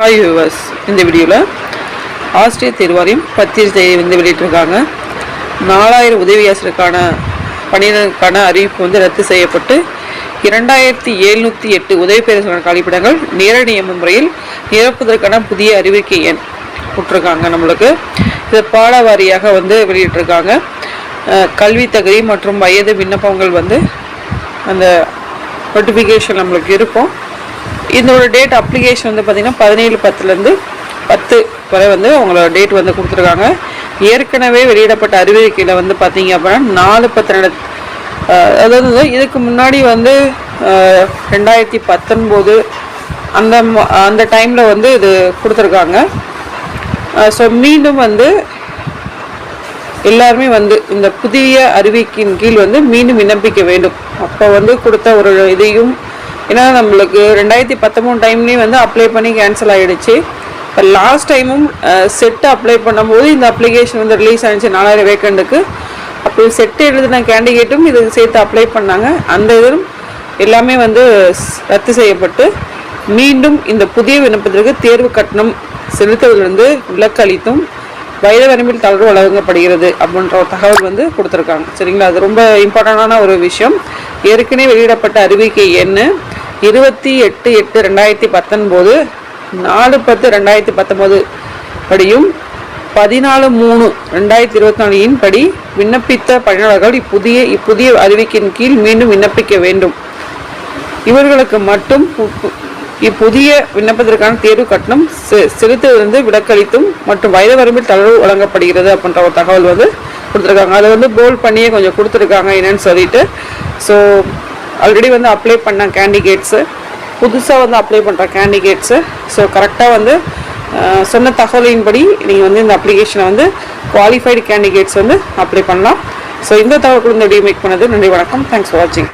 Hi viewers, இந்த வீடியோவில் ஆசிரியர் தேர்வாரியம் பத்திரிகை வந்து வெளியிட்டிருக்காங்க. 4000 உதவி ஆசிரியருக்கான பணியிடங்களுக்கான அறிவிப்பு வந்து ரத்து செய்யப்பட்டு 2708 உதவி பேராசிரியர் காலிப்பிடங்கள் நேரடி நியமன முறையில் நிரப்புவதற்கான புதிய அறிவிக்கை எண் விட்டுருக்காங்க. நம்மளுக்கு இது பாட வாரியாக வந்து வெளியிட்டிருக்காங்க. கல்வி தகுதி மற்றும் வயது விண்ணப்பங்கள் வந்து அந்த நோட்டிஃபிகேஷன் நம்மளுக்கு இருக்கும். இதோட டேட் அப்ளிகேஷன் வந்து பார்த்திங்கன்னா 17/10 10 வரை வந்து அவங்களோட டேட் வந்து கொடுத்துருக்காங்க. ஏற்கனவே வெளியிடப்பட்ட அறிவிக்கையில் வந்து பார்த்திங்க அப்படின்னா 4/12 அதாவது இதுக்கு முன்னாடி வந்து 2019 அந்த டைமில் வந்து இது கொடுத்துருக்காங்க. ஸோ மீண்டும் வந்து எல்லாருமே வந்து இந்த புதிய அறிவிக்கையின் கீழ் வந்து மீண்டும் விண்ணப்பிக்க வேண்டும். அப்போ வந்து கொடுத்த ஒரு இதையும் ஏன்னா நம்மளுக்கு 2013 டைம்லேயும் வந்து அப்ளை பண்ணி கேன்சல் ஆகிடுச்சு. இப்போ லாஸ்ட் டைமும் செட்டு அப்ளை பண்ணும்போது இந்த அப்ளிகேஷன் வந்து ரிலீஸ் ஆகிடுச்சு 4000 வேக்கண்ட்டுக்கு. அப்போ செட்டு எழுதின கேண்டிடேட்டும் இதுக்கு சேர்த்து அப்ளை பண்ணாங்க. அந்த இதிலும் எல்லாமே வந்து ரத்து செய்யப்பட்டு மீண்டும் இந்த புதிய விண்ணப்பத்திற்கு தேர்வு கட்டணம் செலுத்துவதிலிருந்து விலக்கு அளித்தும் வயது வரம்பில் தளர்வு வழங்கப்படுகிறது அப்படின்ற ஒரு தகவல் வந்து கொடுத்துருக்காங்க. சரிங்களா, அது ரொம்ப இம்பார்ட்டண்டான ஒரு விஷயம். ஏற்கனவே வெளியிடப்பட்ட அறிவிக்கை எண் 28/8/2019 4/10/2019 படியும் 14/3/2024 படி விண்ணப்பித்த பயனாளர்கள் இப்புதிய அறிவிக்கையின் கீழ் மீண்டும் விண்ணப்பிக்க வேண்டும். இவர்களுக்கு மட்டும் இப்புதிய விண்ணப்பத்திற்கான தேர்வு கட்டணம் செலுத்துவதிலிருந்து விலக்களித்தும் மற்றும் வயது வரம்பில் தளர்வு வழங்கப்படுகிறது அப்படின்ற ஒரு தகவல் வந்து கொடுத்துருக்காங்க. அதை வந்து போல்ட் பண்ணியே கொஞ்சம் கொடுத்துருக்காங்க என்னன்னு சொல்லிட்டு. ஸோ ஆல்ரெடி வந்து அப்ளை பண்ண கேண்டிடேட்ஸு, புதுசாக வந்து அப்ளை பண்ணுற கேண்டிடேட்ஸு, ஸோ கரெக்டாக வந்து சொன்ன தகவலின்படி நீங்கள் வந்து இந்த அப்ளிகேஷனை வந்து குவாலிஃபைடு கேண்டிடேட்ஸ் வந்து அப்ளை பண்ணலாம். ஸோ இந்த தகவல் இந்த வீடியோ மேக் பண்ணது நன்றி, வணக்கம், தேங்க்ஸ் ஃபார் வாட்சிங்.